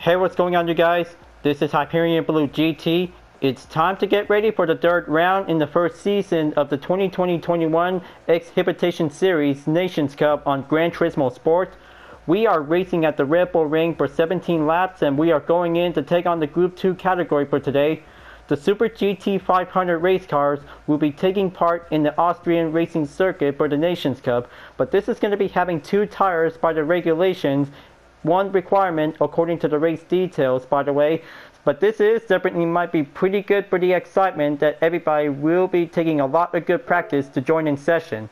Hey, what's going on, you guys? This is Hyperion-Blue-GT. It's time to get ready for the third round in the first season of the 2020-21 Exhibition Series Nations Cup on Gran Turismo Sport. We are racing at the Red Bull Ring for 17 laps, and we are going in to take on the Group 2 category for today. The Super GT 500 race cars will be taking part in the Austrian racing circuit for the Nations Cup, but this is going to be having 2 tires by the regulations, one requirement according to the race details, by the way. But this is definitely might be pretty good for the excitement that everybody will be taking a lot of good practice to join in session.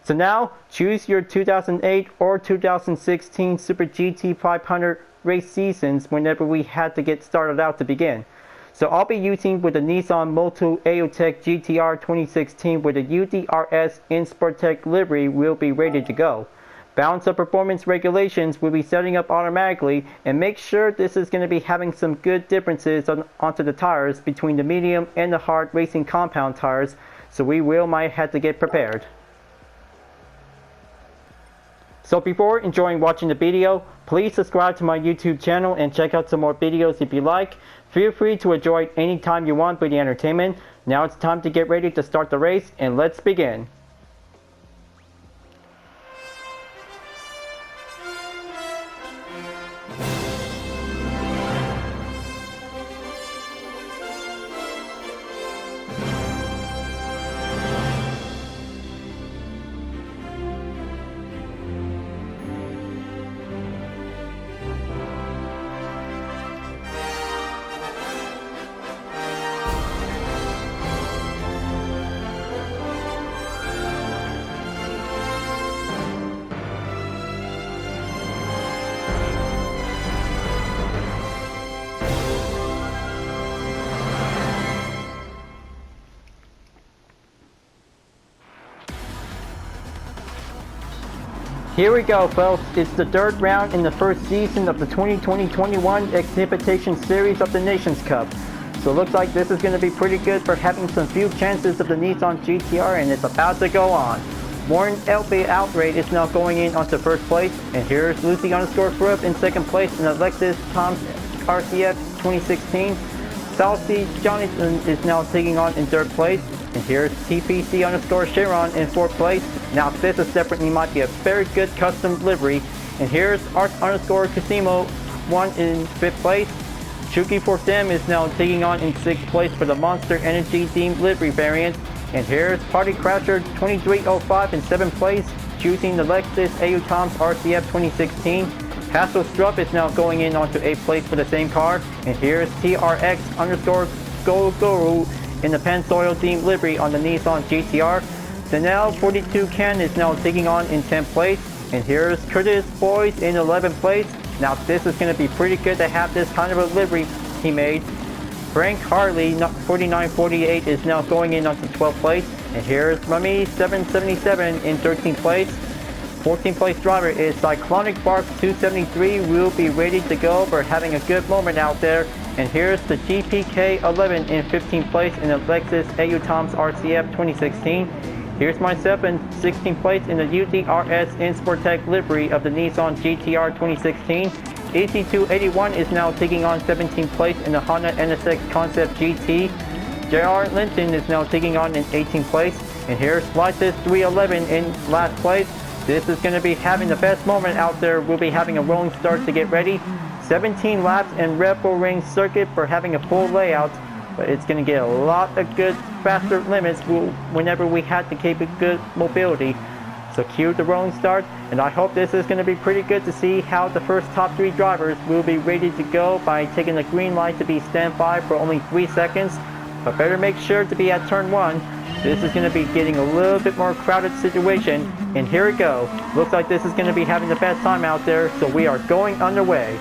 So now, choose your 2008 or 2016 Super GT 500 race seasons whenever we had to get started out to begin. So I'll be using with the Nissan Moto AOTech GTR 2016 with the UDRS in Sportec livery will be ready to go. Balance of performance regulations will be setting up automatically, and make sure this is going to be having some good differences onto the tires between the medium and the hard racing compound tires, so we might have to get prepared. So before enjoying watching the video, please subscribe to my YouTube channel and check out some more videos if you like. Feel free to enjoy anytime you want for the entertainment. Now it's time to get ready to start the race, and let's begin. Here we go, folks. It's the third round in the first season of the 2020-21 Exhibition Series of the Nations Cup. So it looks like this is going to be pretty good for having some few chances of the Nissan GTR, and it's about to go on. Warren LB Outrate is now going in onto first place, and here's Lucy_Frupp in second place in the Lexus Tom's RCF 2016. Salty Jonathan is now taking on in third place. And here's TPC_Sharon in fourth place. Now this is definitely might be a very good custom livery. And here's Art_Casimo 1 in fifth place. Chucky for them is now taking on in sixth place for the Monster Energy themed livery variant. And here's Party Crasher 2305 in seventh place, choosing the Lexus AU Tom's RCF 2016. Hassel Strupp is now going in onto 8th place for the same car. And here's TRX_GoGuru in the Pennzoil themed livery on the Nissan GTR. Danelle 42 Ken is now taking on in 10th place. And here's Curtis Boys in 11th place. Now this is going to be pretty good to have this kind of a livery he made. Frank Harley 4948 is now going in onto 12th place. And here's Rummy 777 in 13th place. 14th place driver is Cyclonic Bark 273, will be ready to go for having a good moment out there. And here's the GPK 11 in 15th place in the Lexus AU Tom's RCF 2016. Here's myself in 16th place in the UDRS in Sportec livery of the Nissan GTR 2016. EC281 is now taking on 17th place in the Honda NSX Concept GT. JR Linton is now taking on in 18th place. And here's Lysis 311 in last place. This is going to be having the best moment out there. We'll be having a rolling start to get ready. 17 laps in Red Bull Ring circuit for having a full layout, but it's going to get a lot of good faster limits whenever we have to keep a good mobility. So cue the rolling start, and I hope this is going to be pretty good to see how the first top 3 drivers will be ready to go by taking the green light to be standby for only 3 seconds. But better make sure to be at turn 1. This is going to be getting a little bit more crowded situation, and here we go. Looks like this is going to be having the best time out there, so we are going underway.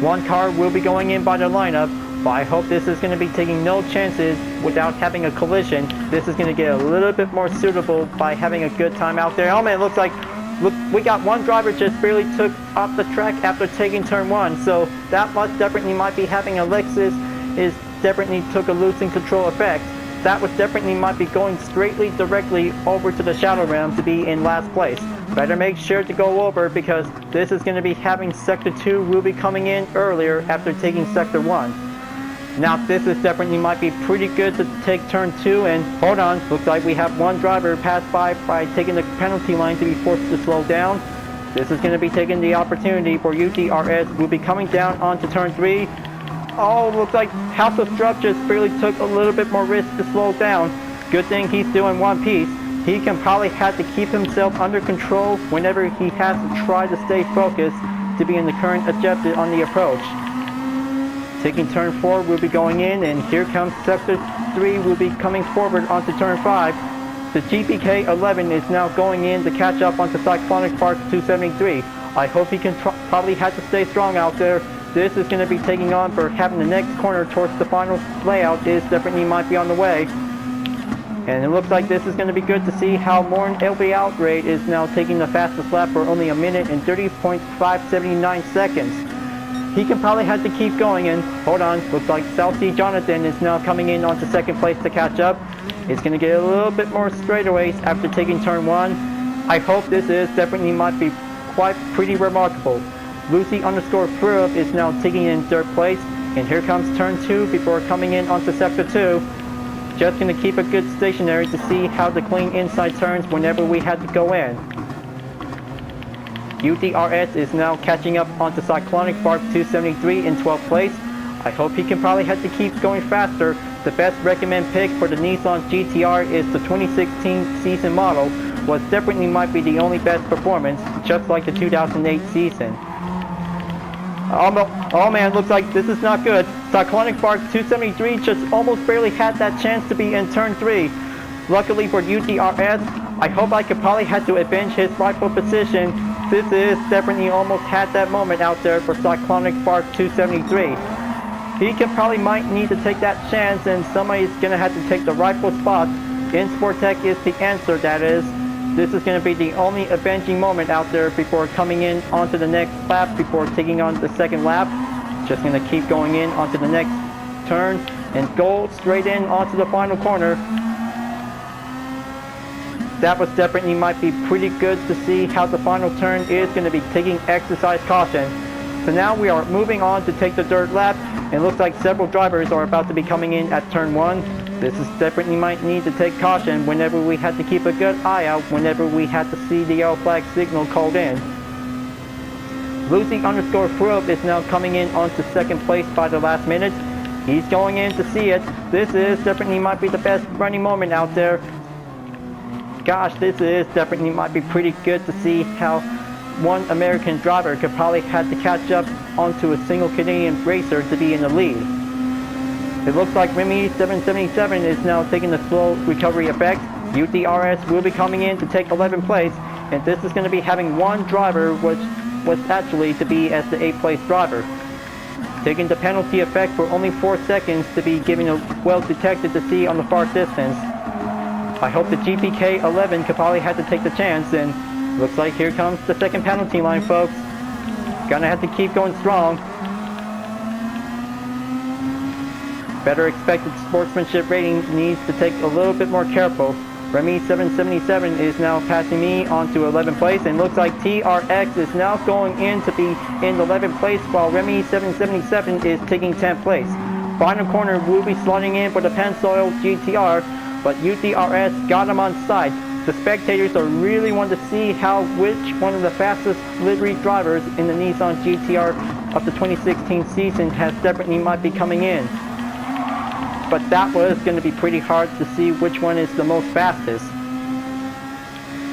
One car will be going in by the lineup, but I hope this is going to be taking no chances without having a collision. This is going to get a little bit more suitable by having a good time out there. Oh man, it looks like we got one driver just barely took off the track after taking turn 1, so that definitely might be having a Lexus is definitely took a losing control effect. that was definitely might be going directly over to the Shadow Realm to be in last place. Better make sure to go over because this is going to be having Sector 2 will be coming in earlier after taking Sector 1. Now this is definitely might be pretty good to take turn 2, and hold on, looks like we have one driver pass by taking the penalty line to be forced to slow down. This is going to be taking the opportunity for UTRS will be coming down onto turn 3. Oh, looks like House of Struck just barely took a little bit more risk to slow down. Good thing he's still in one piece. He can probably have to keep himself under control whenever he has to try to stay focused to be in the current objective on the approach. Taking turn 4 will be going in, and here comes Sector 3 will be coming forward onto turn 5. The GPK-11 is now going in to catch up onto Cyclonic Spark 273. I hope he can probably have to stay strong out there. This is going to be taking on for having the next corner towards the final layout is definitely might be on the way. And it looks like this is going to be good to see how Morn LB Outrage is now taking the fastest lap for only 1 minute and 30.579 seconds. He can probably have to keep going, and hold on, looks like South Sea Jonathan is now coming in onto second place to catch up. He's going to get a little bit more straightaways after taking turn 1. I hope this is definitely might be quite pretty remarkable. Lucy_Fruip is now taking in third place, and here comes turn 2 before coming in onto sector 2. Just going to keep a good stationary to see how the clean inside turns whenever we had to go in. UTRS is now catching up onto Cyclonic Spark 273 in 12th place. I hope he can probably have to keep going faster. The best recommend pick for the Nissan GTR is the 2016 season model, was definitely might be the only best performance, just like the 2008 season. Oh man, looks like this is not good. Cyclonic Spark 273 just almost barely had that chance to be in turn 3. Luckily for UTRS, I hope I could probably have to avenge his rightful position. This is definitely almost had that moment out there for Cyclonic Spark 273. He can probably might need to take that chance, and somebody's gonna have to take the rightful spot. In Sportec is the answer, that is. This is going to be the only avenging moment out there before coming in onto the next lap, before taking on the second lap. Just going to keep going in onto the next turn and go straight in onto the final corner. That was definitely might be pretty good to see how the final turn is going to be taking exercise caution. So now we are moving on to take the third lap, and it looks like several drivers are about to be coming in at turn 1. This is definitely might need to take caution whenever we had to keep a good eye out whenever we had to see the yellow flag signal called in. Lucy_Fruip is now coming in onto second place by the last minute. He's going in to see it. This is definitely might be the best running moment out there. Gosh, this is definitely might be pretty good to see how one American driver could probably have to catch up onto a single Canadian racer to be in the lead. It looks like Remy 777 is now taking the slow recovery effect. UTRS will be coming in to take 11th place, and this is going to be having one driver, which was actually to be as the 8th place driver. Taking the penalty effect for only 4 seconds to be giving a well detected to see on the far distance. I hope the GPK-11 could probably have to take the chance, and looks like here comes the second penalty line, folks. Gonna have to keep going strong. Better expected sportsmanship rating needs to take a little bit more careful. Remy 777 is now passing me onto 11th place, and looks like TRX is now going in to be in 11th place, while Remy 777 is taking 10th place. Final corner will be slotting in for the Pennzoil GTR, but UTRS got him on side. The spectators are really wanting to see which one of the fastest livery drivers in the Nissan GTR of the 2016 season has definitely might be coming in. But that was going to be pretty hard to see which one is the most fastest.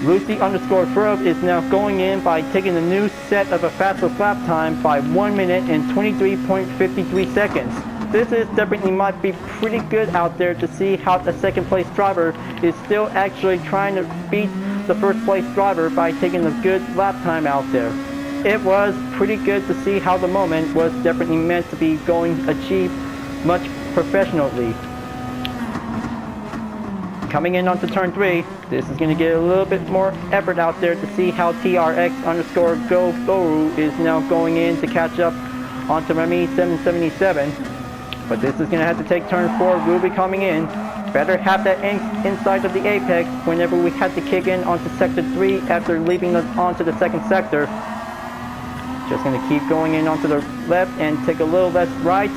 Lucy_Fruip is now going in by taking the new set of a fastest lap time by 1 minute and 23.53 seconds. This is definitely might be pretty good out there to see how the second place driver is still actually trying to beat the first place driver by taking a good lap time out there. It was pretty good to see how the moment was definitely meant to be going achieved much professionally. Coming in onto turn 3, this is going to get a little bit more effort out there to see how TRX_GoGoru is now going in to catch up onto Remy 777. But this is going to have to take turn 4, will be coming in. Better have that inside of the apex whenever we had to kick in onto sector 3 after leaving us onto the second sector. Just going to keep going in onto the left and take a little less right.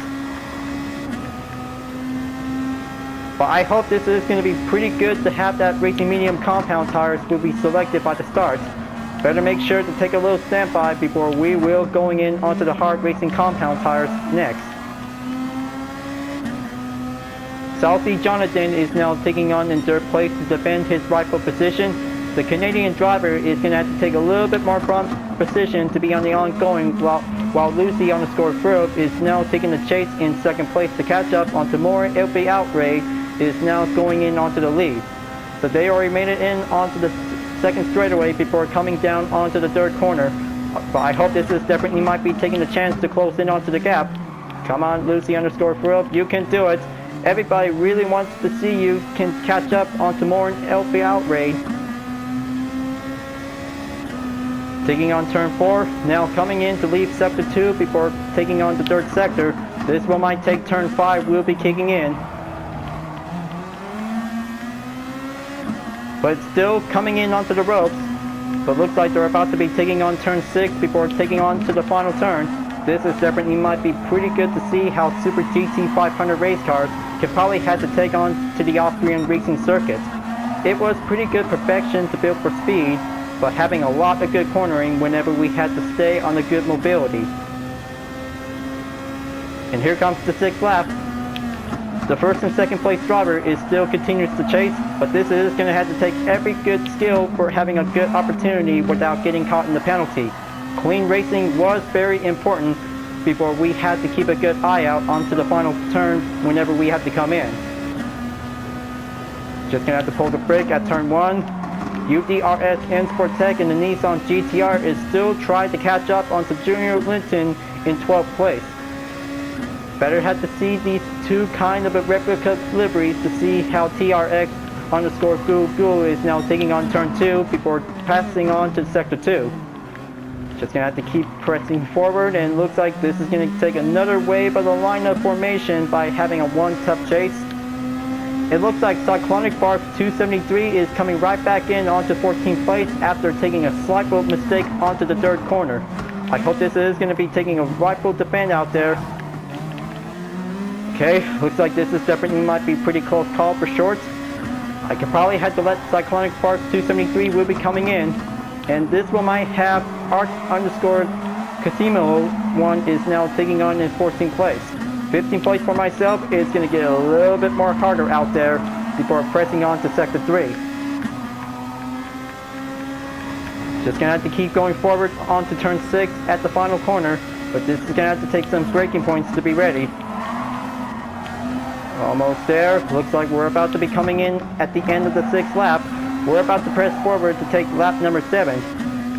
But I hope this is going to be pretty good to have that racing medium compound tires will be selected by the start. Better make sure to take a little standby before we will going in onto the hard racing compound tires next. Southie Jonathan is now taking on in third place to defend his rightful position. The Canadian driver is going to have to take a little bit more front position to be on the ongoing, while Lucy _Frove is now taking the chase in second place to catch up onto more. LP Outrage is now going in onto the lead. So they already made it in onto the second straightaway before coming down onto the third corner. But I hope this is definitely might be taking the chance to close in onto the gap. Come on, Lucy _Frove, you can do it. Everybody really wants to see you can catch up onto more LP Outrage. Taking on turn 4, now coming in to leave sector 2 before taking on the third sector. This one might take turn 5, will be kicking in. But it's still coming in onto the ropes. But looks like they're about to be taking on turn 6 before taking on to the final turn. This is definitely might be pretty good to see how Super GT 500 race cars can probably have to take on to the Austrian racing circuit. It was pretty good perfection to build for speed, but having a lot of good cornering whenever we had to stay on the good mobility. And here comes the 6th lap. The first and second place driver is still continues to chase, but this is going to have to take every good skill for having a good opportunity without getting caught in the penalty. Clean racing was very important before we had to keep a good eye out onto the final turn whenever we had to come in. Just going to have to pull the brake at turn 1. UDRS N Sportec and the Nissan GTR is still trying to catch up onto Junior Linton in 12th place. Better have to see these two kind of a replica liveries to see how TRX _Goo is now taking on turn 2 before passing on to sector 2. Just gonna have to keep pressing forward, and looks like this is gonna take another wave of the lineup formation by having a one tough chase. It looks like Cyclonic Barb 273 is coming right back in onto 14th place after taking a slight mistake onto the third corner. I hope this is going to be taking a rightful defend out there. Okay, looks like this is definitely might be pretty close call for shorts. I could probably have to let Cyclonic Barb 273 will be coming in. And this one might have Art _Casimo one is now taking on in 14th place. 15th place for myself is going to get a little bit more harder out there before pressing on to sector 3. Just going to have to keep going forward onto turn 6 at the final corner, but this is going to have to take some braking points to be ready. Almost there. Looks like we're about to be coming in at the end of the 6th lap. We're about to press forward to take lap number 7.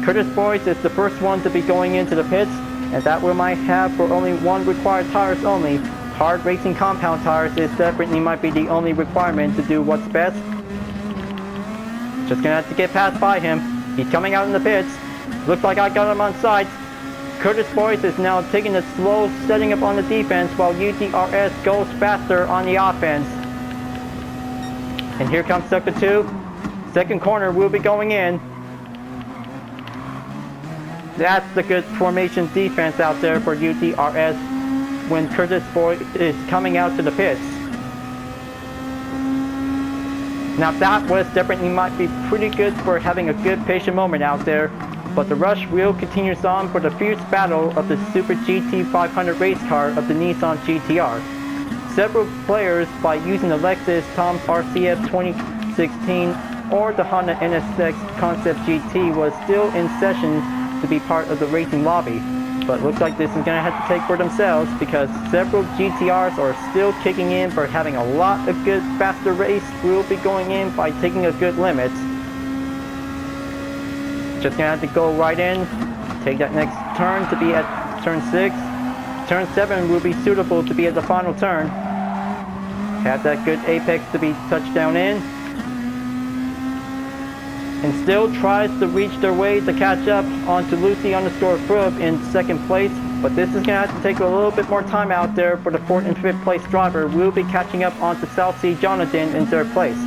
Curtis Boyce is the first one to be going into the pits, and that we might have for only one required tires only. Hard racing compound tires is definitely might be the only requirement to do what's best. Just gonna have to get passed by him. He's coming out in the pits. Looks like I got him on sight. Curtis Boyce is now taking a slow setting up on the defense while UTRS goes faster on the offense. And here comes sector 2. Second corner will be going in. That's the good formation defense out there for UTRS when Curtis Boyce is coming out to the pits. Now that was definitely might be pretty good for having a good patient moment out there, but the rush will continue on for the fierce battle of the Super GT 500 race car of the Nissan GTR. Several players by using the Lexus Tom's RCF 2016 or the Honda NSX Concept GT was still in session to be part of the racing lobby, but looks like this is going to have to take for themselves because several GTRs are still kicking in for having a lot of good faster race will be going in by taking a good limit. Just going to have to go right in, take that next turn to be at turn 6. Turn 7 will be suitable to be at the final turn. Have that good apex to be touched down in. And still tries to reach their way to catch up onto Lucy _Frove in second place But this is going to have to take a little bit more time out there for the 4th and 5th place driver. We'll be catching up onto South Sea Jonathan in 3rd place.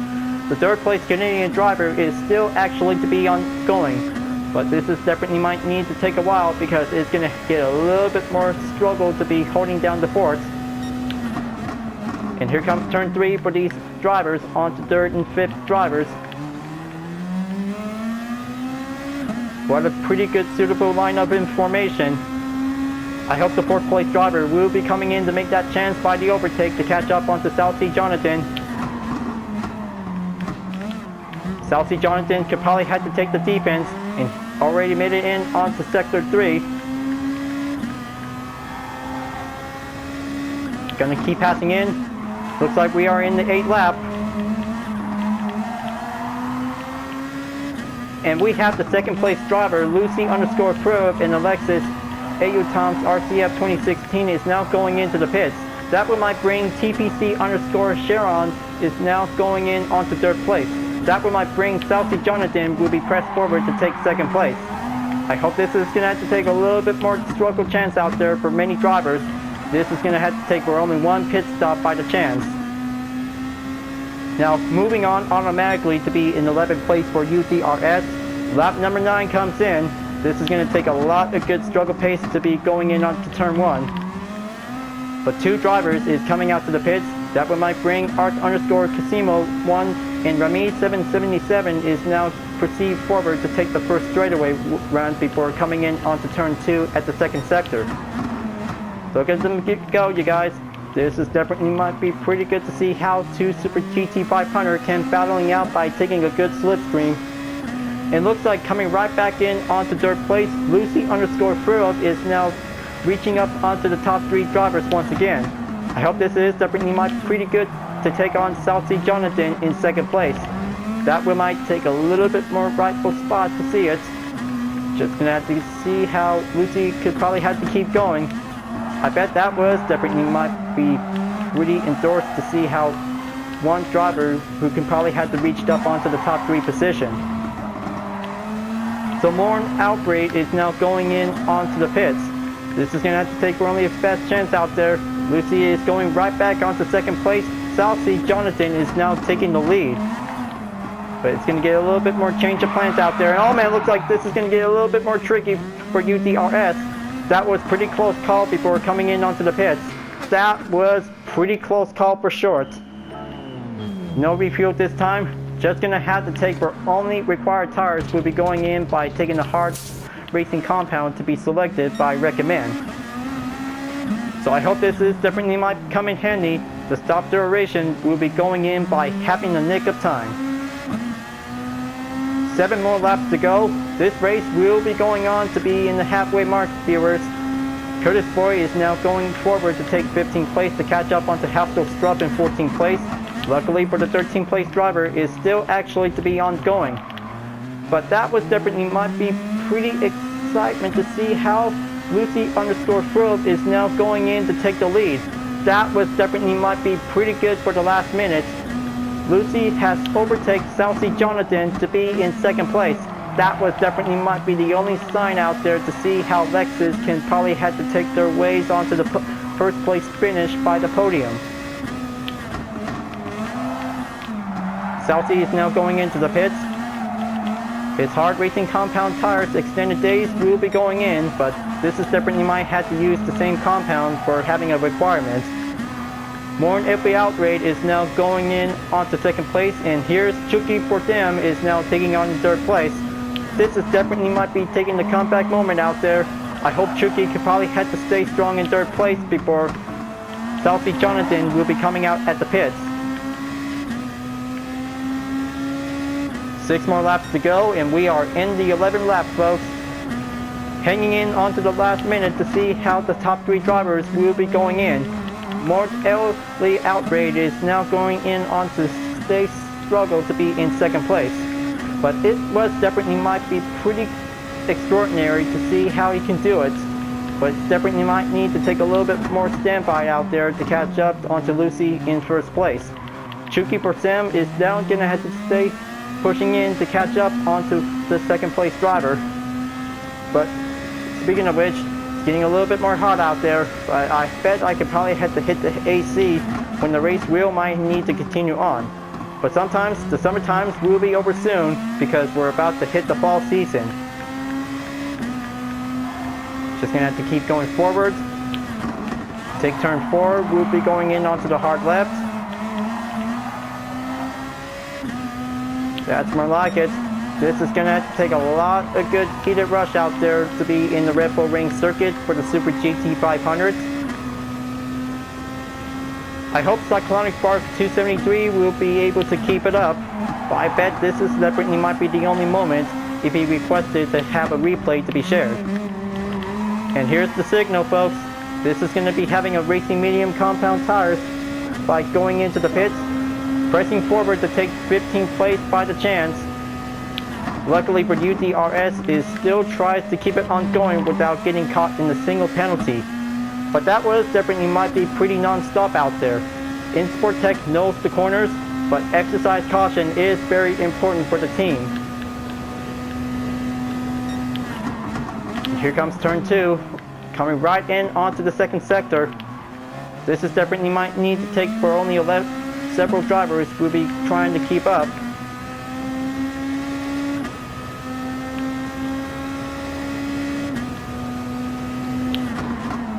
The 3rd place Canadian driver is still actually to be ongoing. But this is definitely might need to take a while because it's going to get a little bit more struggle to be holding down the 4th. And here comes turn 3 for these drivers onto 3rd and 5th drivers. What a pretty good suitable lineup in formation. I hope the 4th place driver will be coming in to make that chance by the overtake to catch up onto South Sea Jonathan. South Sea Jonathan could probably have to take the defense and already made it in onto sector 3. Gonna keep passing in. Looks like we are in the 8th lap. And we have the 2nd place driver, Lucy_Probe in the Lexus AU Toms RCF 2016 is now going into the pits. That one might bring TPC_Sharon is now going in onto 3rd place. That one might bring South Sea Jonathan will be pressed forward to take 2nd place. I hope this is going to have to take a little bit more struggle chance out there for many drivers. This is going to have to take for only one pit stop by the chance. Now moving on automatically to be in 11th place for UTRS. Lap number 9 comes in. This is going to take a lot of good struggle pace to be going in onto turn 1. But 2 drivers is coming out to the pits. That one might bring Art_Casimo 1 and Rami 777 is now proceed forward to take the first straightaway run before coming in onto turn 2 at the 2nd sector. Look at them go, you guys. This is definitely might be pretty good to see how 2 Super GT 500 can battling out by taking a good slipstream. It looks like coming right back in onto 3rd place, Lucy_Furlov is now reaching up onto the top 3 drivers once again. I hope this is definitely might be pretty good to take on South Sea Jonathan in 2nd place. That one might take a little bit more rightful spot to see it. Just gonna have to see how Lucy could probably have to keep going. I bet that was definitely might be pretty endorsed to see how one driver who can probably have to reach up onto the top 3 position. So Morn Outbreak is now going in onto the pits. This is going to have to take only his best chance out there. Lucy is going right back onto 2nd place. South Sea Jonathan is now taking the lead. But it's going to get a little bit more change of plans out there. And oh man, it looks like this is going to get a little bit more tricky for UTRS. That was pretty close call before coming in onto the pits. That was pretty close call for short. No refuel this time. Just going to have to take for only required tires. We'll be going in by taking the hard racing compound to be selected by recommend. So I hope this is definitely might come in handy. The stop duration will be going in by having the nick of time. 7 more laps to go. This race will be going on to be in the halfway mark, viewers. Curtis Boy is now going forward to take 15th place to catch up onto Halfdo Strupp in 14th place. Luckily for the 13th place driver is still actually to be ongoing. But that was definitely might be pretty excitement to see how Lucy_Furlov is now going in to take the lead. That was definitely might be pretty good for the last minute. Lucy has overtaken South Sea Jonathan to be in 2nd place. That was definitely might be the only sign out there to see how Lexus can probably have to take their ways onto the 1st place finish by the podium. South Sea is now going into the pits. His hard racing compound tires extended days will be going in, but this is definitely might have to use the same compound for having a requirement. Morn Every Outrage is now going in onto 2nd place, and here's Chucky Portem is now taking on 3rd place. This is definitely might be taking the comeback moment out there. I hope Chucky could probably have to stay strong in 3rd place before South Sea Jonathan will be coming out at the pits. 6 more laps to go, and we are in the 11th lap, folks. Hanging in onto the last minute to see how the top 3 drivers will be going in. Mort Ellie Outrage is now going in onto stay struggle to be in 2nd place. But it was definitely might be pretty extraordinary to see how he can do it. But definitely might need to take a little bit more standby out there to catch up onto Lucy in 1st place. Chucky Portem is now going to have to stay pushing in to catch up onto the 2nd place driver. But speaking of which, It's getting a little bit more hot out there, but I bet I could probably have to hit the AC when the race will might need to continue on. But sometimes the summer times will be over soon because we're about to hit the fall season. Just gonna have to keep going forward. Take turn 4, we'll be going in onto the hard left. That's more like it. This is gonna have to take a lot of good heated rush out there to be in the Red Bull Ring circuit for the Super GT 500. I hope Cyclonic Spark 273 will be able to keep it up, but I bet this is definitely might be the only moment if he requested to have a replay to be shared. And here's the signal, folks. This is going to be having a racing medium compound tires by going into the pits, pressing forward to take 15th place by the chance. Luckily for UDRS, it still tries to keep it ongoing without getting caught in a single penalty. But that was definitely might be pretty non-stop out there. Insport Tech knows the corners, but exercise caution is very important for the team. And here comes turn 2, coming right in onto the second sector. This is definitely might need to take for only several drivers will be trying to keep up.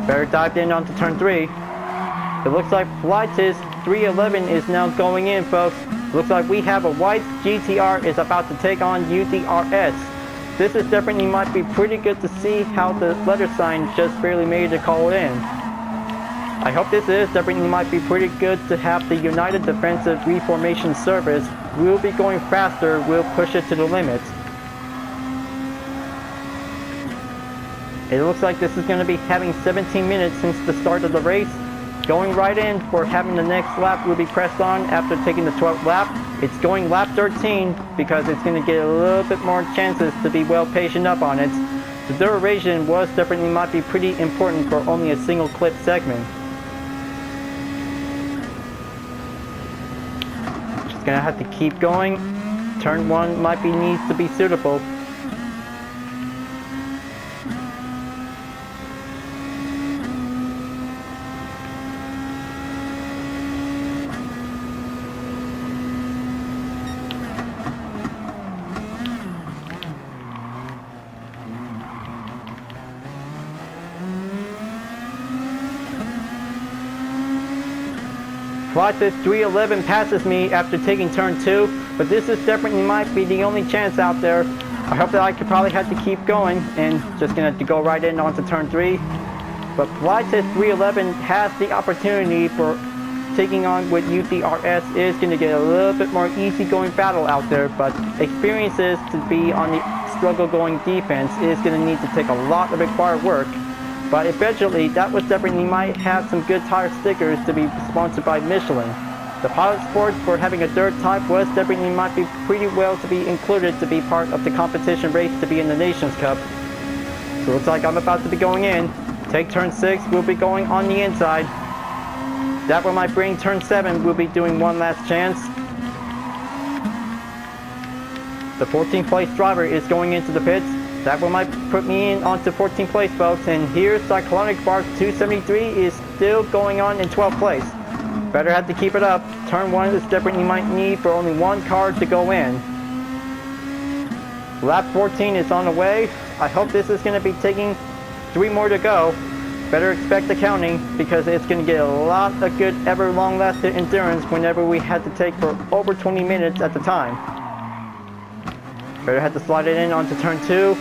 Better dived in onto turn 3. It looks like Flytis 311 is now going in, folks. Looks like we have a white GTR is about to take on UDRS. This is definitely might be pretty good to see how the letter sign just barely made it call in. I hope this is definitely might be pretty good to have the United Defensive Reformation Service. We'll be going faster, we'll push it to the limit. It looks like this is going to be having 17 minutes since the start of the race. Going right in for having the next lap will be pressed on after taking the 12th lap. It's going lap 13 because it's going to get a little bit more chances to be well patient up on it. The duration was definitely might be pretty important for only a single clip segment. Just going to have to keep going. Turn 1 might be needs to be suitable. Flytis 311 passes me after taking turn 2, but this is definitely might be the only chance out there. I hope that I could probably have to keep going and just gonna have to go right in onto turn 3. But Flytis 311 has the opportunity for taking on with UDRS is gonna get a little bit more easygoing battle out there, but experiences to be on the struggle going defense is gonna need to take a lot of required work. But eventually, that was definitely might have some good tire stickers to be sponsored by Michelin. The Pilot Sport for having a dirt type was definitely might be pretty well to be included to be part of the competition race to be in the Nations Cup. So it looks like I'm about to be going in. Take turn 6, we'll be going on the inside. That one might bring turn 7, we'll be doing one last chance. The 14th place driver is going into the pits. That one might put me in onto 14th place, folks. And here's Cyclonic Spark 273 is still going on in 12th place. Better have to keep it up. Turn 1 is definitely might need for only one car to go in. Lap 14 is on the way. I hope this is going to be taking 3 more to go. Better expect the counting because it's going to get a lot of good ever long-lasting endurance whenever we had to take for over 20 minutes at the time. Better have to slide it in onto turn 2.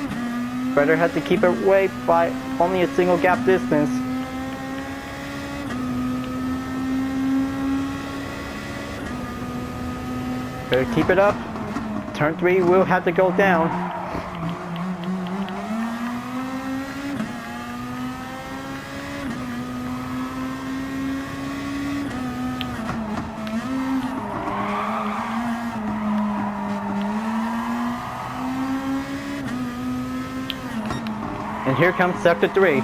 Better have to keep it away by only a single gap distance. Better keep it up. Turn 3 will have to go down. And here comes Sector 3.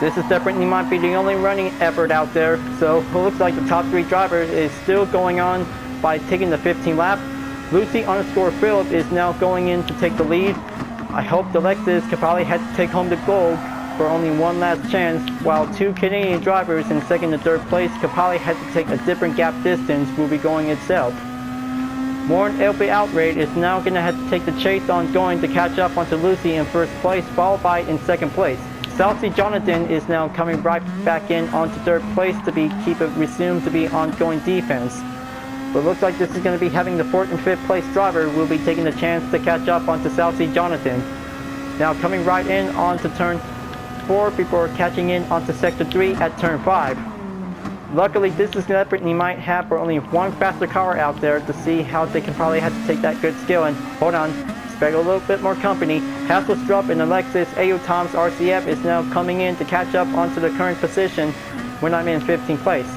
This is definitely might be the only running effort out there, so it looks like the top 3 drivers is still going on by taking the 15th lap. Lucy_Philip is now going in to take the lead. I hope the Lexus could probably have to take home the gold for only one last chance, while two Canadian drivers in second and third place could probably have to take a different gap distance will be going itself. Warren LP Outrage is now going to have to take the chase on going to catch up onto Lucy in first place, followed by in second place. Southsea Jonathan is now coming right back in onto third place to keep it resumed to be ongoing defense. But it looks like this is going to be having the fourth and fifth place driver will be taking the chance to catch up onto Southsea Jonathan. Now coming right in onto turn 4 before catching in onto sector 3 at turn 5. Luckily, this is an effort you might have for only one faster car out there to see how they can probably have to take that good skill. And hold on, expect a little bit more company. Hasselstrup and Alexis AU Tom's RCF is now coming in to catch up onto the current position when I'm in 15th place.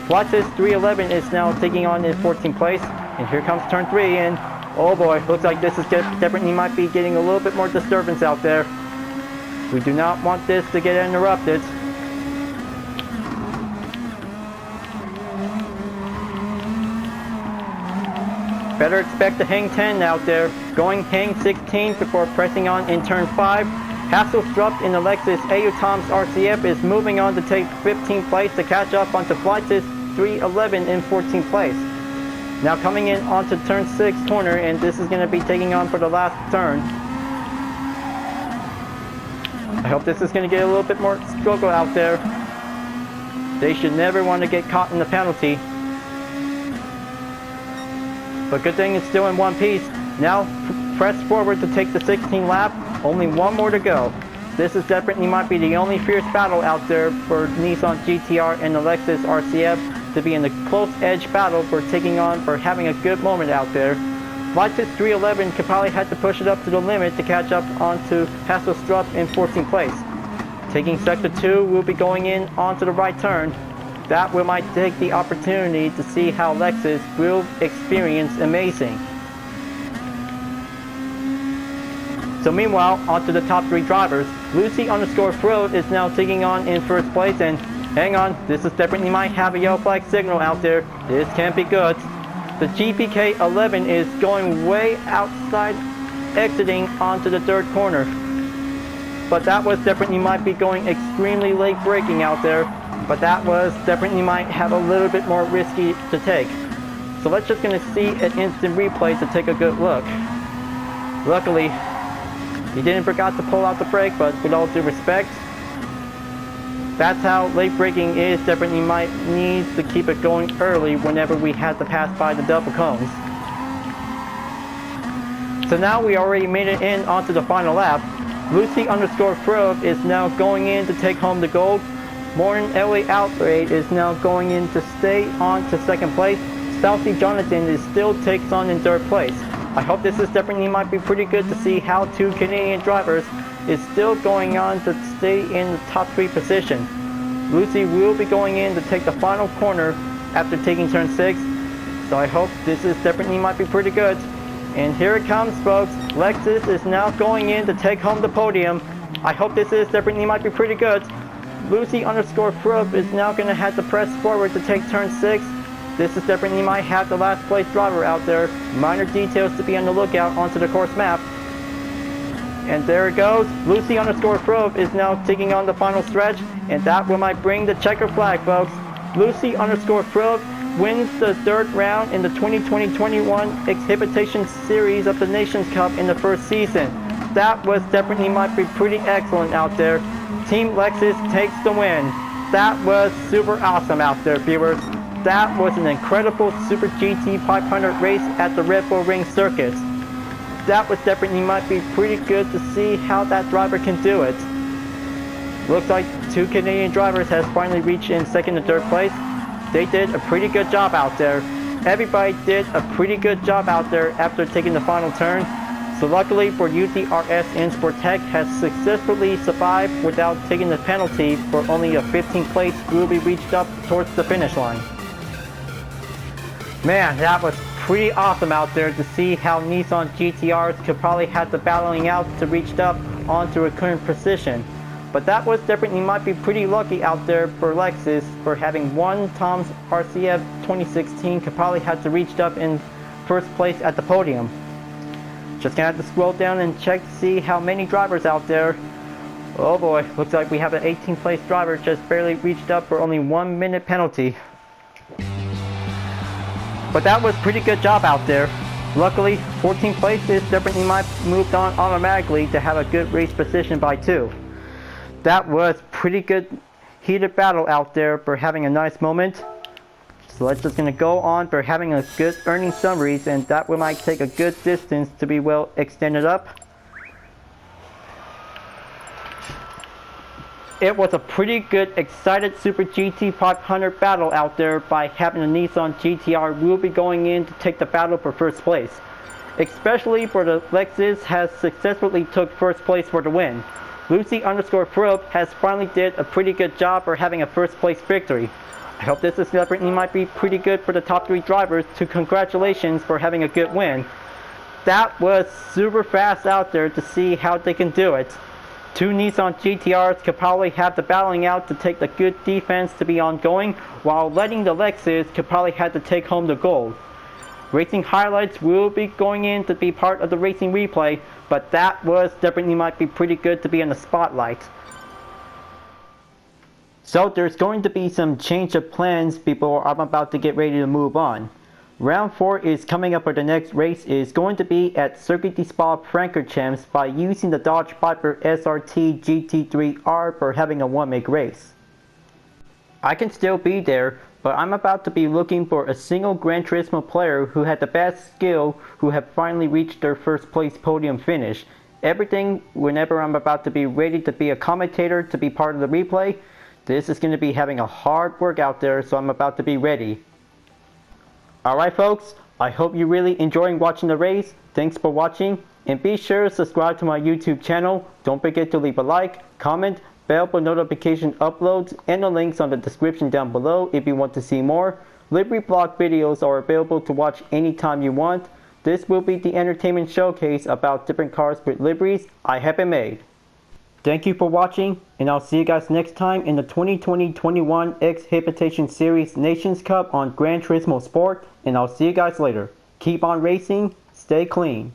Flatus 311 is now taking on in 14th place. And here comes turn 3 and oh boy, looks like this is definitely might be getting a little bit more disturbance out there. We do not want this to get interrupted. Better expect to hang 10 out there. Going hang 16 before pressing on in turn 5. Hasselstrup in Alexis AU Tom's RCF is moving on to take 15th place to catch up onto Flightus 311 in 14th place. Now coming in onto turn 6 corner, and this is going to be taking on for the last turn. I hope this is going to get a little bit more struggle out there. They should never want to get caught in the penalty. But good thing it's still in one piece. Now press forward to take the 16th lap. Only one more to go. This is definitely might be the only fierce battle out there for Nissan GTR and the Lexus RCF to be in the close edge battle for taking on, for having a good moment out there. Lexus 311 could probably have to push it up to the limit to catch up onto Hasselstrup in 14th place. Taking sector 2, we'll be going in onto the right turn. That we might take the opportunity to see how Lexus will experience amazing. So meanwhile, onto the top 3 drivers. Lucy_Fro is now taking on in first place, and hang on, this is definitely might have a yellow flag signal out there. This can't be good. The GPK 11 is going way outside, exiting onto the third corner. But that was definitely might be going extremely late braking out there. But that was definitely might have a little bit more risky to take. So let's just gonna see an instant replay to take a good look. Luckily, he didn't forget to pull out the brake, but with all due respect, that's how late braking is. Definitely might need to keep it going early whenever we have to pass by the double cones. So now we already made it in onto the final lap. Lucy_Fro is now going in to take home the gold. Morton LA Outrage is now going in to stay on to second place. Southsea Jonathan is still takes on in third place. I hope this is definitely might be pretty good to see how two Canadian drivers is still going on to stay in the top 3 position. Lucy will be going in to take the final corner after taking turn 6. So I hope this is definitely might be pretty good. And here it comes, folks. Lexus is now going in to take home the podium. I hope this is definitely might be pretty good. Lucy_Fro is now going to have to press forward to take turn 6. This is definitely might have the last place driver out there. Minor details to be on the lookout onto the course map. And there it goes. Lucy_Fro is now taking on the final stretch, and that will might bring the checker flag, folks. Lucy_Fro wins the 3rd round in the 2020-21 Exhibition Series of the Nations Cup in the first season. That was definitely might be pretty excellent out there. Team Lexus takes the win. That was super awesome out there, viewers. That was an incredible Super GT 500 race at the Red Bull Ring Circuit. That was definitely might be pretty good to see how that driver can do it. Looks like 2 Canadian drivers has finally reached in second and third place. They did a pretty good job out there. Everybody did a pretty good job out there after taking the final turn. So luckily for UTRS and Sportec has successfully survived without taking the penalty for only a 15th place will be reached up towards the finish line. Man, that was pretty awesome out there to see how Nissan GTRs could probably have the battling out to reach up onto a current position. But that was definitely might be pretty lucky out there for Lexus for having one Tom's RCF 2016 could probably have to reach up in first place at the podium. Just gonna have to scroll down and check to see how many drivers out there. Oh boy, looks like we have an 18th place driver just barely reached up for only 1 minute penalty. But that was pretty good job out there. Luckily, 14th place is definitely moved on automatically to have a good race position by 2. That was pretty good heated battle out there for having a nice moment. So let's just gonna go on for having a good earning summaries, and that might take a good distance to be well extended up. It was a pretty good excited Super GT 500 battle out there by having the Nissan GTR will be going in to take the battle for first place. Especially for the Lexus has successfully took first place for the win. Lucy_Frobe has finally did a pretty good job for having a first place victory. I hope this definitely might be pretty good for the top 3 drivers, so congratulations for having a good win. That was super fast out there to see how they can do it. 2 Nissan GTRs could probably have the battling out to take the good defense to be ongoing, while letting the Lexus could probably have to take home the gold. Racing highlights will be going in to be part of the racing replay, but that was definitely might be pretty good to be in the spotlight. So there's going to be some change of plans before I'm about to get ready to move on. Round 4 is coming up, for the next race is going to be at Circuit de Spa-Francorchamps by using the Dodge Viper SRT GT3R for having a 1-make race. I can still be there, but I'm about to be looking for a single Gran Turismo player who had the best skill who have finally reached their first place podium finish. Everything whenever I'm about to be ready to be a commentator to be part of the replay, this is going to be having a hard work out there, so I'm about to be ready. Alright folks, I hope you're really enjoying watching the race. Thanks for watching, and be sure to subscribe to my YouTube channel. Don't forget to leave a like, comment, bell for notification uploads, and the links on the description down below if you want to see more. Livery blog videos are available to watch anytime you want. This will be the entertainment showcase about different cars with liveries I have made. Thank you for watching, and I'll see you guys next time in the 2020-21 X Hyperion Series Nations Cup on Gran Turismo Sport, and I'll see you guys later. Keep on racing, stay clean.